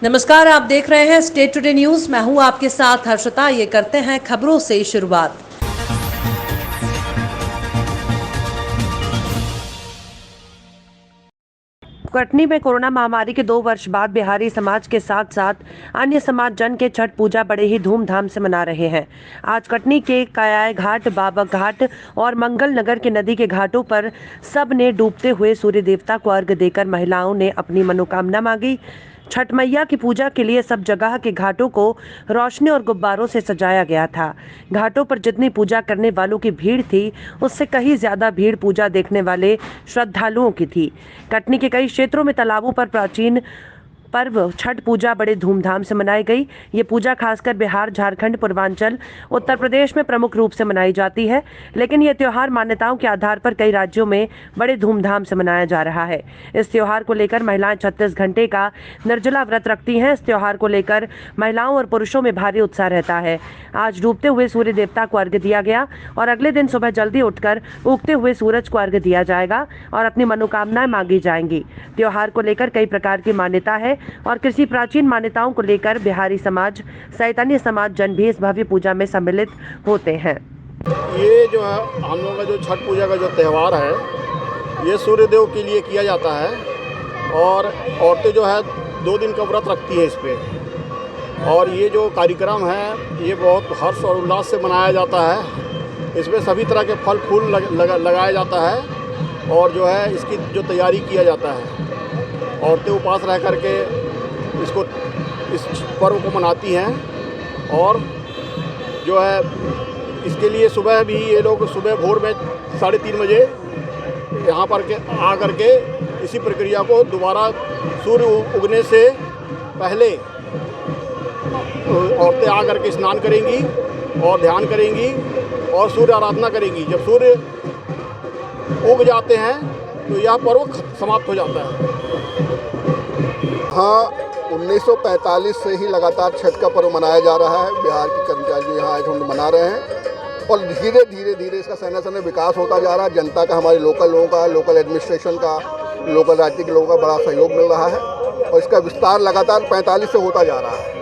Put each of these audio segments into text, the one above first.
नमस्कार, आप देख रहे हैं स्टेट टुडे न्यूज। मैं हूं आपके साथ हर्षिता। ये करते हैं खबरों से शुरुआत। कटनी में कोरोना महामारी के 2 वर्ष बाद बिहारी समाज के साथ साथ अन्य समाज जन के छठ पूजा बड़े ही धूमधाम से मना रहे हैं। आज कटनी के कायाय घाट, बाबा घाट और मंगल नगर के नदी के घाटों पर सब ने डूबते हुए सूर्य देवता को अर्घ्य देकर महिलाओं ने अपनी मनोकामना मांगी। छठ मैया की पूजा के लिए सब जगह के घाटों को रोशनी और गुब्बारों से सजाया गया था। घाटों पर जितनी पूजा करने वालों की भीड़ थी, उससे कहीं ज्यादा भीड़ पूजा देखने वाले श्रद्धालुओं की थी। कटनी के कई क्षेत्रों में तालाबों पर प्राचीन पर्व छठ पूजा बड़े धूमधाम से मनाई गई। ये पूजा खासकर बिहार, झारखंड, पूर्वांचल, उत्तर प्रदेश में प्रमुख रूप से मनाई जाती है, लेकिन यह त्योहार मान्यताओं के आधार पर कई राज्यों में बड़े धूमधाम से मनाया जा रहा है। इस त्योहार को लेकर महिलाएं 36 घंटे का निर्जला व्रत रखती हैं। इस त्योहार को लेकर महिलाओं और पुरुषों में भारी उत्साह रहता है। आज डूबते हुए सूर्य देवता को अर्घ्य दिया गया और अगले दिन सुबह जल्दी उठकर उगते हुए सूरज को अर्घ्य दिया जाएगा और अपनी मनोकामनाएं मांगी जाएंगी। त्योहार को लेकर कई प्रकार की मान्यता है और किसी प्राचीन मान्यताओं को लेकर बिहारी समाज सहित अन्य समाज जन भी इस भव्य पूजा में सम्मिलित होते हैं। ये जो है हम लोगों का जो छठ पूजा का जो त्यौहार है, ये सूर्य देव के लिए किया जाता है और औरतें जो है 2 दिन का व्रत रखती हैं इस पर। और ये जो कार्यक्रम है ये बहुत हर्ष और उल्लास से मनाया जाता है। इसमें सभी तरह के फल फूल लगाया जाता है और जो है इसकी जो तैयारी किया जाता है। औरतें उपास रह करके इस पर्व को मनाती हैं और जो है इसके लिए सुबह भी ये लोग सुबह भोर में 3:30 बजे यहाँ पर आ करके इसी प्रक्रिया को दोबारा सूर्य उगने से पहले औरतें आ करके स्नान करेंगी और ध्यान करेंगी और सूर्य आराधना करेंगी। जब सूर्य उग जाते हैं तो यह पर्व समाप्त हो जाता है। हाँ, 1945 से ही लगातार छठ का पर्व मनाया जा रहा है। बिहार के कर्मचारी यहाँ झुंड मना रहे हैं और धीरे धीरे इसका समय समय विकास होता जा रहा है। जनता का, हमारे लोकल लोगों का, लोकल एडमिनिस्ट्रेशन का, लोकल राजनीतिक लोगों का बड़ा सहयोग मिल रहा है और इसका विस्तार लगातार 45 से होता जा रहा है।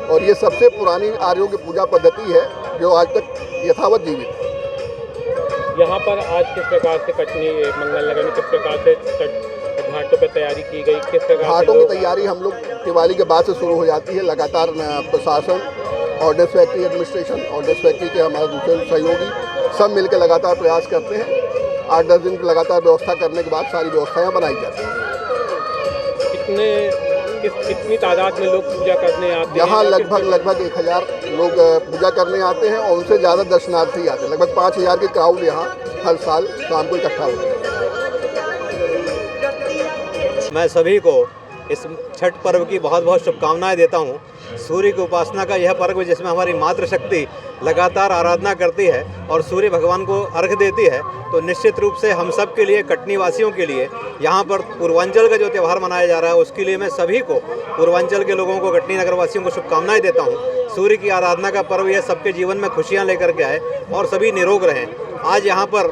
और ये सबसे पुरानी आर्यों की पूजा पद्धति है जो आज तक यथावत जीवित है। यहाँ पर आज किस प्रकार से कटनी मंगल नगर में किस प्रकार से घाटों पर तैयारी की गई, किस प्रकार घाटों की तैयारी हम लोग दिवाली के बाद से शुरू हो जाती है। लगातार प्रशासन, ordnance factory administration, ordnance factory के हमारे दूसरे सहयोगी सब मिलकर लगातार प्रयास करते हैं। 8-10 दिन लगातार व्यवस्था करने के बाद सारी व्यवस्थाएं बनाई जाती हैं। कितनी तादाद में लोग पूजा करने आते हैं? यहाँ लगभग 1000 लोग पूजा करने आते हैं और उनसे ज़्यादा दर्शनार्थी आते हैं। लगभग 5000 की क्राउड यहाँ हर साल शाम को इकट्ठा होती है। मैं सभी को इस छठ पर्व की बहुत बहुत शुभकामनाएं देता हूं। सूर्य की उपासना का यह पर्व जिसमें हमारी मातृशक्ति लगातार आराधना करती है और सूर्य भगवान को अर्घ्य देती है, तो निश्चित रूप से हम सब के लिए, कटनी वासियों के लिए, यहाँ पर पूर्वांचल का जो त्यौहार मनाया जा रहा है उसके लिए मैं सभी को, पूर्वांचल के लोगों को, कटनी नगर वासियों को शुभकामनाएं देता हूँ। सूर्य की आराधना का पर्व यह सबके जीवन में खुशियाँ लेकर के आए और सभी निरोग रहें। आज यहाँ पर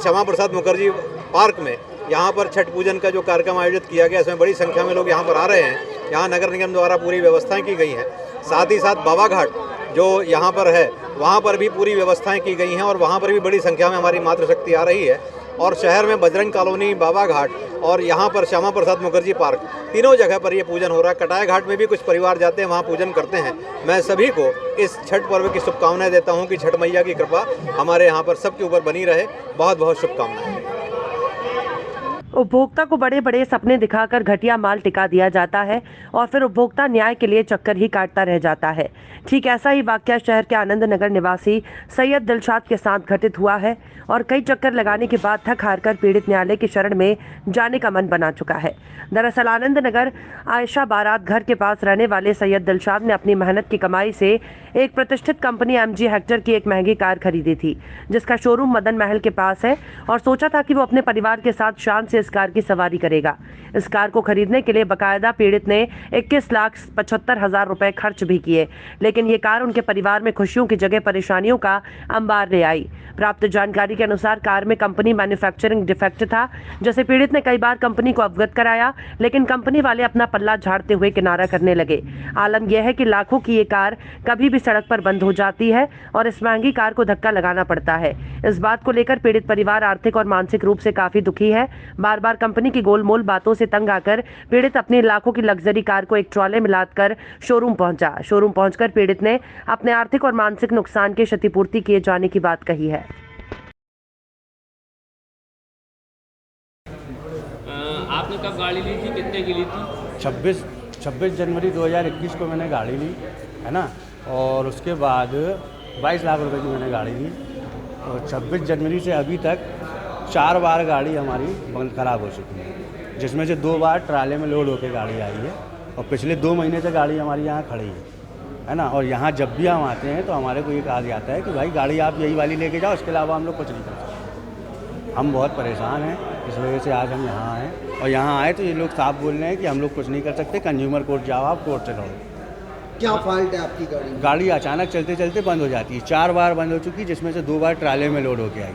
श्यामा प्रसाद मुखर्जी पार्क में यहाँ पर छठ पूजन का जो कार्यक्रम आयोजित किया गया, इसमें बड़ी संख्या में लोग यहाँ पर आ रहे हैं। यहाँ नगर निगम द्वारा पूरी व्यवस्थाएं की गई हैं। साथ ही साथ बाबा घाट जो यहाँ पर है, वहाँ पर भी पूरी व्यवस्थाएं की गई हैं और वहाँ पर भी बड़ी संख्या में हमारी मातृशक्ति आ रही है। और शहर में बजरंग कॉलोनी, बाबा घाट और यहाँ पर श्यामा प्रसाद मुखर्जी पार्क, तीनों जगह पर ये पूजन हो रहा है। कटाया घाट में भी कुछ परिवार जाते हैं, वहाँ पूजन करते हैं। मैं सभी को इस छठ पर्व की शुभकामनाएं देता हूँ कि छठ मैया की कृपा हमारे यहाँ पर सबके ऊपर बनी रहे। बहुत बहुत शुभकामनाएं। उपभोक्ता को बड़े बड़े सपने दिखाकर घटिया माल टिका दिया जाता है और फिर उपभोक्ता न्याय के लिए चक्कर ही काटता रह जाता है। ठीक ऐसा ही वाकया शहर के आनंद नगर निवासी सैयद दिलशाद के साथ घटित हुआ है और कई चक्कर लगाने के बाद थक हारकर पीड़ित न्यायालय की शरण में जाने का मन बना चुका है। दरअसल आनंद नगर आयशा बारात घर के पास रहने वाले सैयद दिलशाद ने अपनी मेहनत की कमाई से एक प्रतिष्ठित कंपनी MG हेक्टर की एक महंगी कार खरीदी थी, जिसका शोरूम मदन महल के पास है, और सोचा था कि वो अपने परिवार के साथ शान से इस कार की सवारी करेगा। इस कार को खरीदने के लिए बकायदा पीड़ित ने 21,75,000 रुपए खर्च भी किए, लेकिन ये कार उनके परिवार में खुशियों की जगह परेशानियों का अंबार ले आई। प्राप्त जानकारी के अनुसार कार में कंपनी मैन्युफैक्चरिंग डिफेक्ट था, जैसे पीड़ित ने कई बार कंपनी को अवगत कराया, लेकिन कंपनी वाले अपना पल्ला झाड़ते हुए किनारा करने लगे। आलम यह है कि लाखों की ये कार कभी भी सड़क पर बंद हो जाती है और इस महंगी कार को धक्का लगाना पड़ता है। इस बात को लेकर पीड़ित परिवार आर्थिक और मानसिक रूप से काफी दुखी है। बार बार कंपनी की गोलमोल बातों से तंग आकर पीड़ित अपनी लाखों की लग्जरी कार को एक ट्रॉले में लादकर शोरूम पहुंचा। शोरूम पहुंचकर पीड़ित ने अपने आर्थिक और मानसिक नुकसान की क्षतिपूर्ति किए जाने की बात कही है। आपने कब गाड़ी ली थी, कितने की ली थी? 26 जनवरी 2021 को मैंने गाड़ी ली, है ना, और उसके बाद 22 लाख रुपए की मैंने गाड़ी ली। और 26 जनवरी से अभी तक 4 बार गाड़ी हमारी ख़राब हो चुकी है, जिसमें से 2 बार ट्राले में लोड होकर गाड़ी आई है और पिछले 2 महीने से गाड़ी हमारी यहाँ खड़ी है ना। और यहाँ जब भी हम आते हैं तो हमारे को ये कहा जाता है कि भाई गाड़ी आप यही वाली लेके जाओ, इसके अलावा हम लोग कुछ नहीं कर सकते। हम बहुत परेशान हैं, इस वजह से आज हम यहाँ आए, और यहाँ आए तो ये लोग साफ बोल रहे हैं कि हम लोग कुछ नहीं कर सकते, कंज्यूमर कोर्ट जाओ, आप कोर्ट से लड़ो। क्या फॉल्ट है आपकी गाड़ी? गाड़ी अचानक चलते चलते बंद हो जाती है। 4 बार बंद हो चुकी, जिसमें से 2 बार ट्राले में लोड होके आई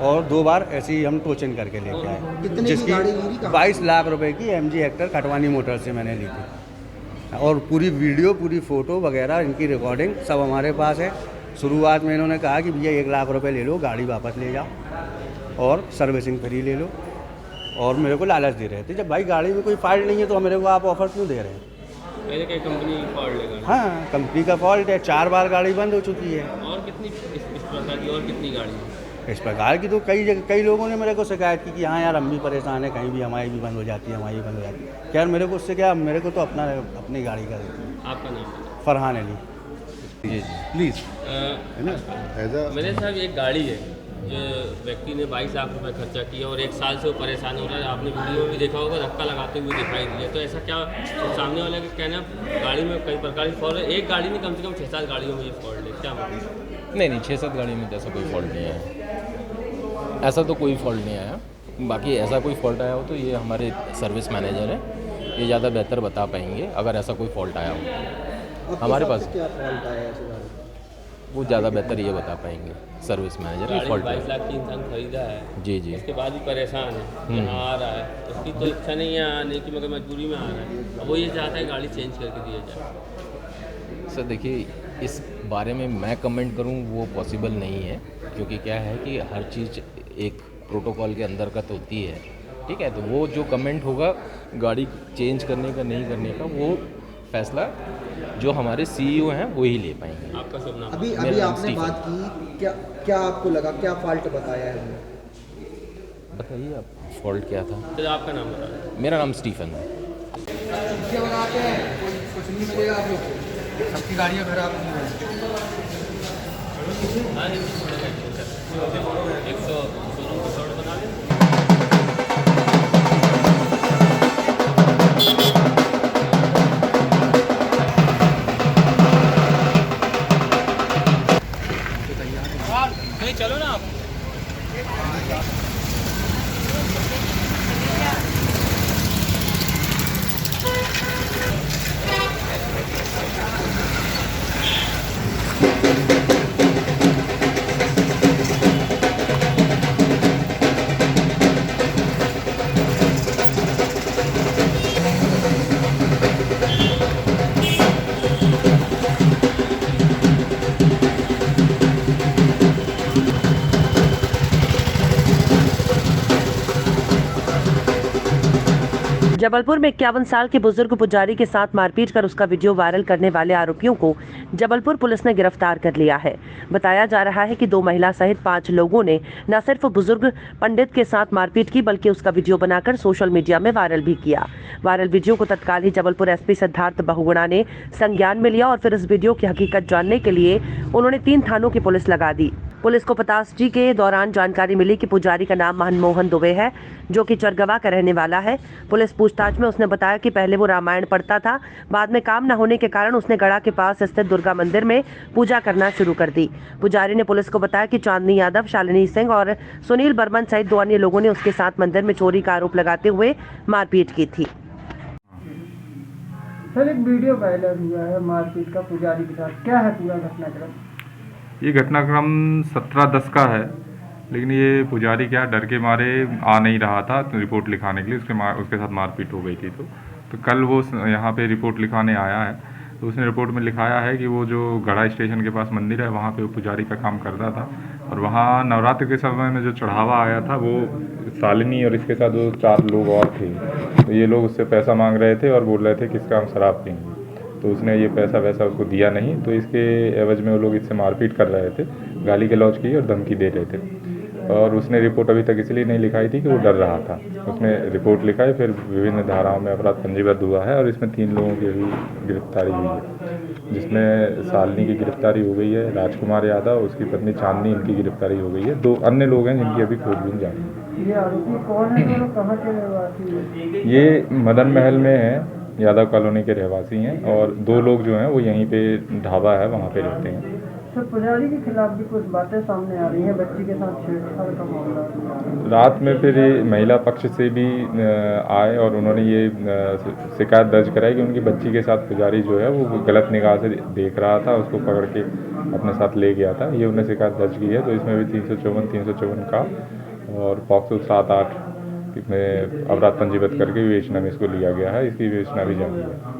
और 2 बार ऐसे ही हम टोचन करके लेके आए। कितने की गाड़ी ली थी? 22 लाख रुपए की MG हेक्टर खटवानी मोटर से मैंने ली थी, और पूरी वीडियो, पूरी फ़ोटो वगैरह, इनकी रिकॉर्डिंग सब हमारे पास है। शुरुआत में इन्होंने कहा कि भैया 1 लाख रुपए ले लो, गाड़ी वापस ले जाओ और सर्विसिंग फ्री ले लो, और मेरे को लालच दे रहे थे। जब भाई गाड़ी में कोई फॉल्ट नहीं है तो मेरे को आप ऑफर क्यों दे रहे हैं? कंपनी फॉल्ट लेगा? हाँ, कंपनी का फॉल्ट है। 4 बार गाड़ी बंद हो चुकी है। और कितनी इस प्रकार की और कितनी गाड़ी है? इस प्रकार की तो कई लोगों ने मेरे को शिकायत की कि हाँ यार हम भी परेशान है, कहीं भी हमारी भी बंद हो जाती है, हमारी भी बंद हो जाती है। खैर मेरे को उससे क्या, मेरे को तो अपनी गाड़ी का देती है। आपका नाम? फरहान अली। जी प्लीज़, है ना, मेरे साहब एक गाड़ी है जो व्यक्ति ने 22 लाख रुपए खर्चा किया और 1 साल से वो परेशान हो रहा है। आपने वीडियो में भी देखा होगा, धक्का लगाते हुए दिखाई दिया। तो ऐसा क्या, तो सामने वाले का कहना गाड़ी में कई प्रकार की फॉल्ट है, एक गाड़ी नहीं कम से कम 6-7 गाड़ियों में ये फॉल्ट है, क्या मतलब? नहीं 6-7 गाड़ी में तो ऐसा कोई फॉल्ट नहीं आया, ऐसा तो कोई फॉल्ट नहीं आया। बाकी ऐसा कोई फॉल्ट आया हो तो ये हमारे सर्विस मैनेजर हैं, ये ज़्यादा बेहतर बता पाएंगे अगर ऐसा कोई फॉल्ट आया हो हमारे पास। क्या फॉल्ट आया है? वो ज़्यादा बेहतर ये बता पाएंगे, सर्विस मैनेजर। ये फॉल्ट 22 लाख की इंसान खरीदा है, जी जी, उसके बाद भी परेशान है, यहाँ आ रहा है, उसकी तो इच्छा नहीं है आने की, मगर मजबूरी में आ रहा है। वो ये चाहता है गाड़ी चेंज करके दिया जाए। सर देखिए, इस बारे में मैं कमेंट करूं वो पॉसिबल नहीं है, क्योंकि क्या है कि हर चीज़ एक प्रोटोकॉल के अंदर का तो होती है, ठीक है। तो वो जो कमेंट होगा गाड़ी चेंज करने का नहीं करने का, वो फैसला जो हमारे CEO हैं वो ही ले पाएंगे। आपका सब नाम? अभी आपने बात की, क्या आपको लगा, क्या फॉल्ट बताया है? बताइए आप, फॉल्ट क्या था? तो आपका नाम बताइए। मेरा नाम स्टीफन है। क्या बताते हैं? कुछ नहीं मिलेगा आप लोग को, सबकी गाड़ियाँ खराब नहीं है। 100 शोरूम की शॉर्ट बना लें। नहीं चलो ना आप। जबलपुर में 51 साल के बुजुर्ग पुजारी के साथ मारपीट कर उसका वीडियो वायरल करने वाले आरोपियों को जबलपुर पुलिस ने गिरफ्तार कर लिया है। बताया जा रहा है कि 2 महिला सहित 5 लोगों ने न सिर्फ बुजुर्ग पंडित के साथ मारपीट की, बल्कि उसका वीडियो बनाकर सोशल मीडिया में वायरल भी किया। वायरल वीडियो को तत्काल ही जबलपुर SP सिद्धार्थ बहुगुणा ने संज्ञान में लिया और फिर इस वीडियो की हकीकत जानने के लिए उन्होंने 3 थानों की पुलिस लगा दी। पुलिस को पतासजी के दौरान जानकारी मिली कि पुजारी का नाम मनमोहन दुबे है, जो कि चरगवा का रहने वाला है। पुलिस पूछताछ में उसने बताया कि पहले वो रामायण पढ़ता था, बाद में काम न होने के कारण उसने गढ़ा के पास स्थित दुर्गा मंदिर में पूजा करना शुरू कर दी। पुजारी ने पुलिस को बताया कि चांदनी यादव, शालिनी सिंह और सुनील बर्मन सहित 2 अन्य लोगों ने उसके साथ मंदिर में चोरी का आरोप लगाते हुए मारपीट की थी। सर, एक वीडियो वायरल हुआ है मारपीट का पुजारी के साथ, क्या है पूरा घटनाक्रम? ये घटनाक्रम 17/10 का है, लेकिन ये पुजारी क्या डर के मारे आ नहीं रहा था रिपोर्ट लिखाने के लिए, उसके साथ मारपीट हो गई थी। तो कल वो यहाँ पे रिपोर्ट लिखाने आया है, तो उसने रिपोर्ट में लिखाया है कि वो जो गढ़ा स्टेशन के पास मंदिर है वहाँ पे वो पुजारी का काम करता था, और वहाँ नवरात्र के समय में जो चढ़ावा आया था वो शालिनी और इसके साथ वो 4 लोग और थे। तो ये लोग उससे पैसा मांग रहे थे और बोल रहे थे कि इसका हम शराब पीएंगे, तो उसने ये पैसा वैसा उसको दिया नहीं, तो इसके एवज में वो लोग इससे मारपीट कर रहे थे, गाली गलौज की और धमकी दे रहे थे। और उसने रिपोर्ट अभी तक इसलिए नहीं लिखाई थी कि वो डर रहा था। उसने रिपोर्ट लिखाई, फिर विभिन्न धाराओं में अपराध पंजीबद्ध हुआ है और इसमें 3 लोगों की भी गिरफ्तारी हुई है, जिसमें शालिनी की गिरफ्तारी हो गई है, राजकुमार यादव, उसकी पत्नी चांदनी, इनकी गिरफ्तारी हो गई है। 2 अन्य लोग हैं जिनकी अभी खोजबीन जारी है। ये आरोपी कौन है, दोनों कहाँ के रहवासी हैं? ये मदन महल में है, यादव कॉलोनी के रहवासी हैं, और 2 लोग जो हैं वो यहीं पे ढाबा है वहाँ पे रहते हैं। सर, पुजारी के खिलाफ भी कुछ बातें सामने आ रही हैं, बच्ची के साथ छेड़छाड़ का मामला। रात में फिर ये महिला पक्ष से भी आए और उन्होंने ये शिकायत दर्ज कराई कि उनकी बच्ची के साथ पुजारी जो है वो गलत निगाह से देख रहा था, उसको पकड़ के अपने साथ ले गया था। ये उन्होंने शिकायत दर्ज की है, तो इसमें भी 354 का और पॉक्सो 7-8 में अपराध पंजीबद्ध करके विवेचना में इसको लिया गया है। इसकी विवेचना भी जारी है।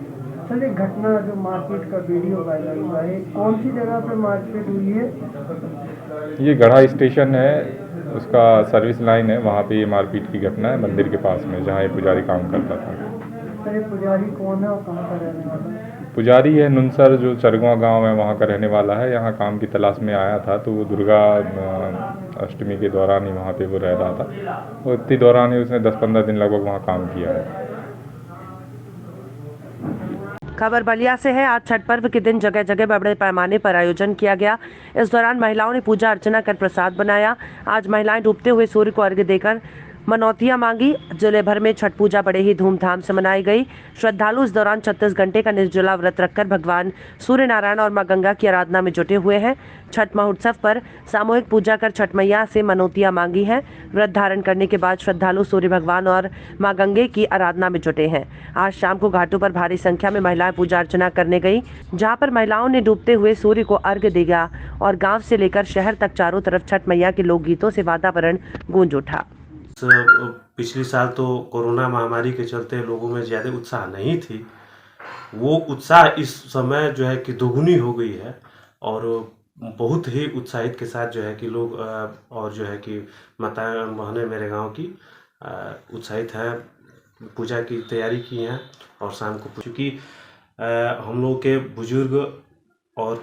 सर, एक घटना जो मारपीट का वीडियो वायरल हुआ है, कौन सी जगह पे मारपीट हुई है? ये गढ़ा स्टेशन है, उसका सर्विस लाइन है, वहाँ पे ये मारपीट की घटना है, मंदिर के पास में जहाँ ये पुजारी काम करता था। सर, ये पुजारी कौन है और कहाँ का रहने वाला है? पुजारी है नुनसर, जो चरगवा गांव है वहाँ का रहने वाला है। यहाँ काम की तलाश में आया था, तो वो दुर्गा अष्टमी के दौरान ही वहाँ पे वो रह रहा था, और इतनी दौरान ही उसने 10-15 दिन लगभग वहाँ काम किया है। खबर बलिया से है। आज छठ पर्व के दिन जगह जगह बड़े पैमाने पर आयोजन किया गया। इस दौरान महिलाओं ने पूजा अर्चना कर प्रसाद बनाया। आज महिलाएं डूबते हुए सूर्य को अर्घ्य देकर मनौतियां मांगी। जिले भर में छठ पूजा बड़े ही धूमधाम से मनाई गई। श्रद्धालु इस दौरान 36 घंटे का निर्जला व्रत रखकर भगवान सूर्य नारायण और मां गंगा की आराधना में जुटे हुए हैं। छठ महोत्सव पर सामूहिक पूजा कर छठ मैया से मनौतियां मांगी हैं। व्रत धारण करने के बाद श्रद्धालु सूर्य भगवान और मां गंगे की आराधना में जुटे हैं। आज शाम को घाटों पर भारी संख्या में महिलाएं पूजा अर्चना करने गई, जहां पर महिलाओं ने डूबते हुए सूर्य को अर्घ्य दिया और गांव से लेकर शहर तक चारों तरफ छठ मैया के लोकगीतों से वातावरण गूंज उठा। पिछली साल तो कोरोना महामारी के चलते लोगों में ज़्यादा उत्साह नहीं थी, वो उत्साह इस समय जो है कि दोगुनी हो गई है और बहुत ही उत्साहित के साथ जो है कि लोग और जो है कि माता बहनें मेरे गांव की उत्साहित हैं, पूजा की तैयारी की हैं। और शाम को चूँकि हम लोग के बुजुर्ग और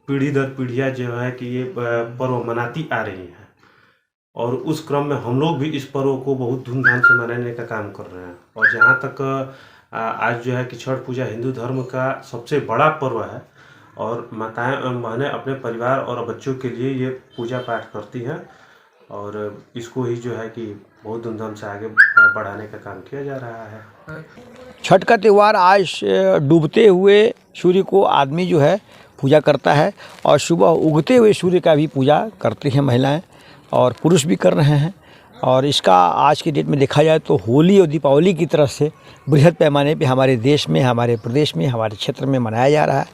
पीढ़ी दर पीढ़ियाँ जो है कि ये पर्व मनाती आ रही हैं, और उस क्रम में हम लोग भी इस पर्व को बहुत धूमधाम से मनाने का काम कर रहे हैं। और जहाँ तक आज जो है कि छठ पूजा हिंदू धर्म का सबसे बड़ा पर्व है, और माताएं बहनें अपने परिवार और बच्चों के लिए ये पूजा पाठ करती हैं, और इसको ही जो है कि बहुत धूमधाम से आगे बढ़ाने का काम किया जा रहा है। छठ का त्यौहार आज डूबते हुए सूर्य को आदमी जो है पूजा करता है, और सुबह उगते हुए सूर्य का भी पूजा करती हैं महिलाएं और पुरुष भी कर रहे हैं। और इसका आज के डेट में देखा जाए तो होली और दीपावली की तरह से बृहद पैमाने पे हमारे देश में, हमारे प्रदेश में, हमारे क्षेत्र में मनाया जा रहा है,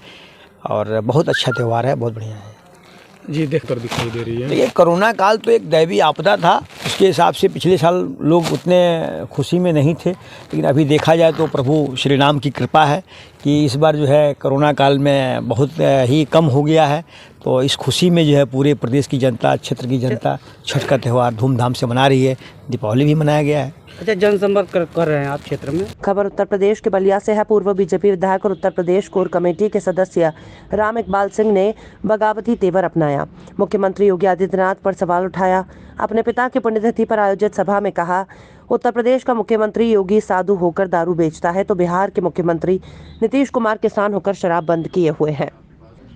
और बहुत अच्छा त्यौहार है, बहुत बढ़िया है जी। देखकर दिखाई दे रही है। देखिए, कोरोना काल तो एक दैवीय आपदा था, उसके हिसाब से पिछले साल लोग उतने खुशी में नहीं थे, लेकिन अभी देखा जाए तो प्रभु श्री राम की कृपा है कि इस बार जो है कोरोना काल में बहुत ही कम हो गया है। तो इस खुशी में जो है पूरे प्रदेश की जनता, क्षेत्र की जनता छठ का त्यौहार धूमधाम से मना रही है। दीपावली भी मनाया गया है। अच्छा, जनसंपर्क कर रहे हैं आप क्षेत्र में? खबर उत्तर प्रदेश के बलिया से है। पूर्व बीजेपी विधायक और उत्तर प्रदेश कोर कमेटी के सदस्य राम इकबाल सिंह ने बगावती तेवर अपनाया। मुख्यमंत्री योगी आदित्यनाथ पर सवाल उठाया। अपने पिता की पुण्यतिथि पर आयोजित सभा में कहा, उत्तर प्रदेश का मुख्यमंत्री योगी साधु होकर दारू बेचता है, तो बिहार के मुख्यमंत्री नीतीश कुमार किसान होकर शराब बंद किए हुए हैं।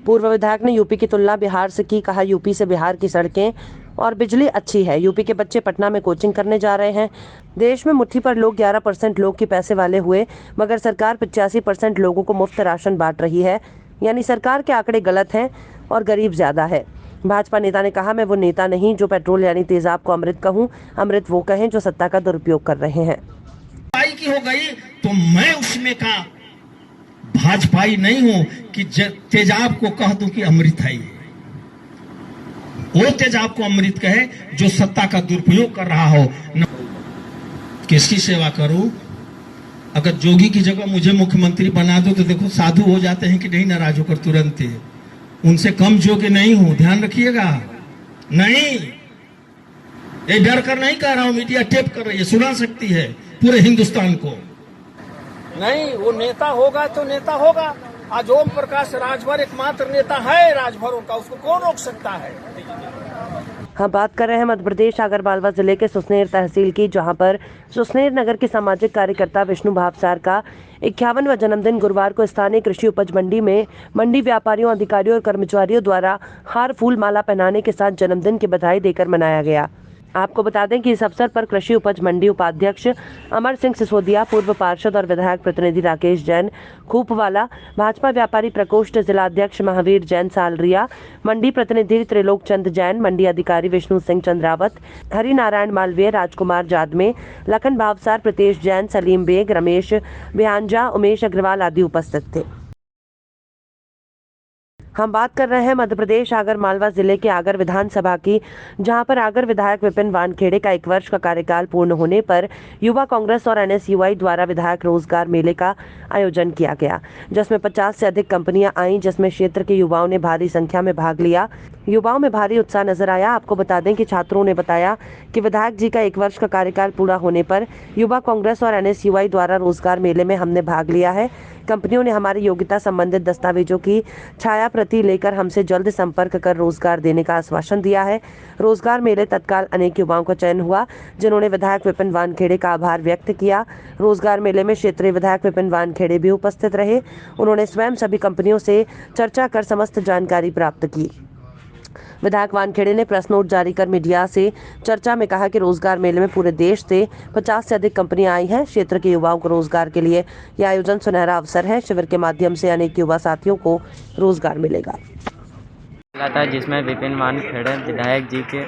पूर्व विधायक ने यूपी की तुलना बिहार से की, कहा यूपी से बिहार की सड़कें और बिजली अच्छी है। यूपी के बच्चे पटना में कोचिंग करने जा रहे हैं। देश में मुट्ठी पर लोग 11% लोग की पैसे वाले हुए, मगर सरकार 85% लोगों को मुफ्त राशन बांट रही है। यानी सरकार के आंकड़े गलत हैं और गरीब ज्यादा है। भाजपा नेता ने कहा, मैं वो नेता नहीं जो पेट्रोल यानी तेजाब को अमृत कहूं, अमृत वो कहें जो सत्ता का दुरुपयोग कर रहे हैं। की हो गई तो मैं उसमें का भाजपाई नहीं हूं कि तेजाब को कह दूं कि अमृत है। वो तेजाब को अमृत कहे जो सत्ता का दुरुपयोग कर रहा हो। किसकी सेवा करूं? अगर जोगी की जगह मुझे मुख्यमंत्री बना दो तो देखो साधु हो जाते हैं कि नहीं, नाराज होकर तुरंत ही। उनसे कम जोगी नहीं हूं, ध्यान रखिएगा। नहीं, ये डर कर नहीं कह रहा हूं, मीडिया टेप कर रही है, सुना सकती है पूरे हिंदुस्तान को। नहीं, वो नेता होगा तो नेता होगा। आज ओम प्रकाश राजभर एकमात्र नेता है राजभरों का, उसको कौन रोक सकता है? हम बात कर रहे हैं मध्य प्रदेश आगरमालवा जिले के सुसनेर तहसील की, जहां पर सुसनेर नगर के सामाजिक कार्यकर्ता विष्णु भावसार का 51वां जन्मदिन गुरुवार को स्थानीय कृषि उपज मंडी में मंडी व्यापारियों, अधिकारियों और कर्मचारियों द्वारा हार फूल माला पहनाने के साथ जन्मदिन की बधाई देकर मनाया गया। आपको बता दें कि इस अवसर पर कृषि उपज मंडी उपाध्यक्ष अमर सिंह सिसोदिया, पूर्व पार्षद और विधायक प्रतिनिधि राकेश जैन खूपवाला, भाजपा व्यापारी प्रकोष्ठ जिलाध्यक्ष महावीर जैन सालरिया, मंडी प्रतिनिधि त्रिलोक चंद जैन, मंडी अधिकारी विष्णु सिंह चंद्रावत, हरि नारायण मालवीय, राजकुमार जादमे, लखन भावसार, प्रीतेश जैन, सलीम बेग, रमेश बिहांजा, उमेश अग्रवाल आदि उपस्थित थे। हम बात कर रहे हैं मध्य प्रदेश आगरमालवा जिले के आगर विधानसभा की, जहां पर आगर विधायक विपिन वानखेड़े का 1 वर्ष का कार्यकाल पूर्ण होने पर युवा कांग्रेस और NSUI द्वारा विधायक रोजगार मेले का आयोजन किया गया, जिसमें 50 से अधिक कंपनियां आईं, जिसमें क्षेत्र के युवाओं ने भारी संख्या में भाग लिया। युवाओं में भारी उत्साह नजर आया। आपको बता दें कि छात्रों ने बताया कि विधायक जी का 1 वर्ष का कार्यकाल पूरा होने पर युवा कांग्रेस और NSUI द्वारा रोजगार मेले में हमने भाग लिया है। कंपनियों ने हमारी योग्यता संबंधित दस्तावेजों की छाया प्रति लेकर हमसे जल्द संपर्क कर रोजगार देने का आश्वासन दिया है। रोजगार मेले तत्काल अनेक युवाओं का चयन हुआ, जिन्होंने विधायक विपिन वानखेड़े का आभार व्यक्त किया। रोजगार मेले में क्षेत्रीय विधायक विपिन वानखेड़े भी उपस्थित रहे। उन्होंने स्वयं सभी कंपनियों से चर्चा कर समस्त जानकारी प्राप्त की। विधायक वानखेड़े ने प्रेस नोट जारी कर मीडिया से चर्चा में कहा कि रोजगार मेले में पूरे देश से 50 से अधिक कंपनियां आई हैं। क्षेत्र के युवाओं को रोजगार के लिए यह आयोजन सुनहरा अवसर है। शिविर के माध्यम से अनेक युवा साथियों को रोजगार मिलेगा। था जिसमें विपिन वानखेड़े विधायक जी के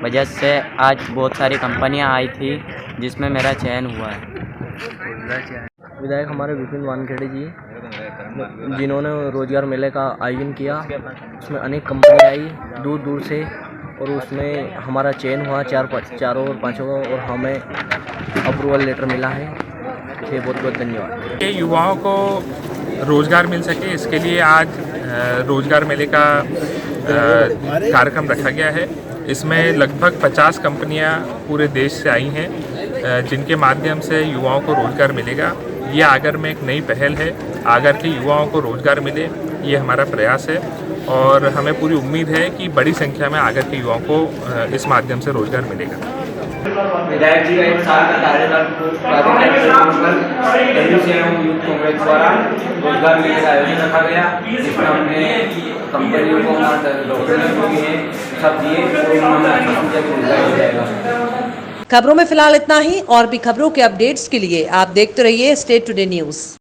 वजह से आज बहुत सारी कंपनियां आई थी, जिसमें मेरा चयन हुआ है। विधायक हमारे विपिन वानखेड़े जी, जिन्होंने रोजगार मेले का आयोजन किया, उसमें अनेक कंपनियां आई दूर दूर से, और उसमें हमारा चयन हुआ चारों और पाँचों को, और हमें अप्रूवल लेटर मिला है। इसलिए बहुत बहुत धन्यवाद। युवाओं को रोजगार मिल सके, इसके लिए आज रोजगार मेले का कार्यक्रम रखा गया है। इसमें लगभग 50 कंपनियां पूरे देश से आई हैं, जिनके माध्यम से युवाओं को रोजगार मिलेगा। ये आगर में एक नई पहल है, आगर के युवाओं को रोजगार मिले, ये हमारा प्रयास है, और हमें पूरी उम्मीद है कि बड़ी संख्या में आगर के युवाओं को इस माध्यम से रोजगार मिलेगा। विधायक जी का 1 साल का कार्यकाल यूथ कांग्रेस द्वारा रोजगार मेले का आयोजन रखा गया, जिसमें हमने कंपनियों को डॉक्यूमेंट दिए, सब दिए, और उन्होंने खबरों में फिलहाल इतना ही। और भी खबरों के अपडेट्स के लिए आप देखते रहिए स्टेट टुडे न्यूज़।